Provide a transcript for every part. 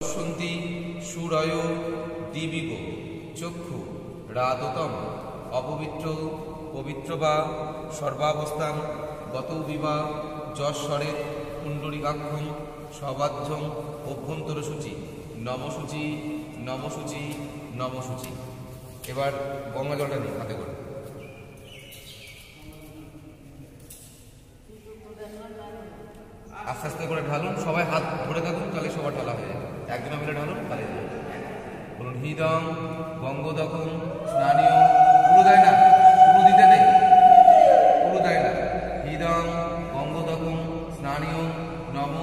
পশ্যন্তি সুরয় দিবিব চক্ষু রাততম অপবিত্র পবিত্র বা সর্বাবস্থান গত বিবা যশ্বরে কুণ্ডলিকাক্ষম সবাধ্যম অভ্যন্তরসূচি নমসূচি নমসূচি নমসূচি। এবার গঙ্গা জলটা নিই হাতে করে। আস্তে আস্তে করে ঢালুন, সবাই হাত ধরে থাকুন, তাহলে সবার ঢালা হয়ে যাবে। একজনে মিলে ঢালুন, তাহলে বলুন হৃদং গঙ্গোদকম স্নানীয়। পুরো দেয় না, পুরো দিতে নেই, পুরো দেয় না। হৃদং গঙ্গোদকম স্নানীয় নম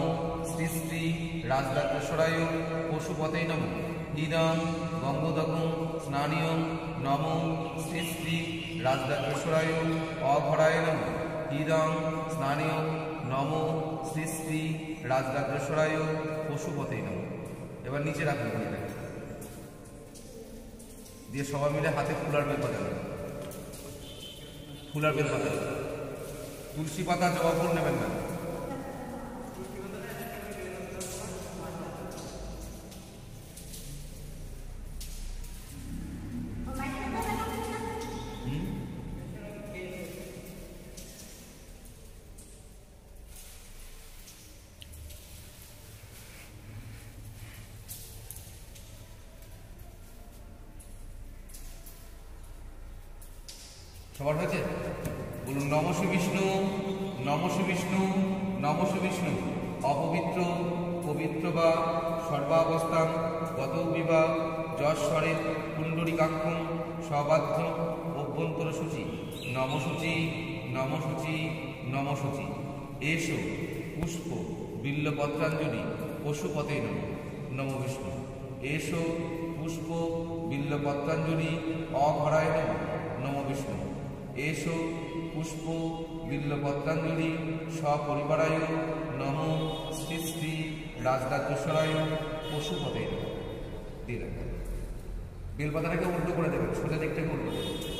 শ্রী শ্রী রাজদাত্রেশ্বরায় পশুপতে নম। হৃদং গঙ্গোদকম স্নানীয় নম শ্রী শ্রী রাজদাত্রেশ্বরায় অঘরায় নম। হৃদং স্নানীয় নম শ্রী শ্রী রাজদাত্রেশ্বরায় পশুপতে নম। এবার নিচে রাখুন দিয়ে সবাই মিলে হাতে ফুলার বেল বাজানো, ফুলার বেল বাজানো। তুলসী পাতা জবা ফুল নেবেন না। সবার হয়েছে? বলুন নমঃ শ্রী বিষ্ণু, নমঃ শ্রী বিষ্ণু, নমঃ শ্রী বিষ্ণু। অপবিত্র পবিত্র বা সর্বাবস্থান গত বিবা যশ্বরে কুণ্ডলিকাক্ষম সবাধ্য অভ্যন্তর সূচি নমসূচি নমসূচি নমসূচি। এসো পুষ্প বিল্লপত্রাঞ্জলি পশুপতে নম। নম বিষ্ণু। এসো পুষ্প বিল্লপত্রাঞ্জলি অঘরায় নম। নম বিষ্ণু। এসো পুষ্প বিল্লপত্রাঞ্জলি সপরিবারায় নম শ্রী শ্রী রাজদাত্রেশ্বরায় পশুপতে নম। দিয়ে রাখবেন। বেলপাতাটাকে উল্টো করে দেবেন, সোজা দিকটাকে উল্টো করে।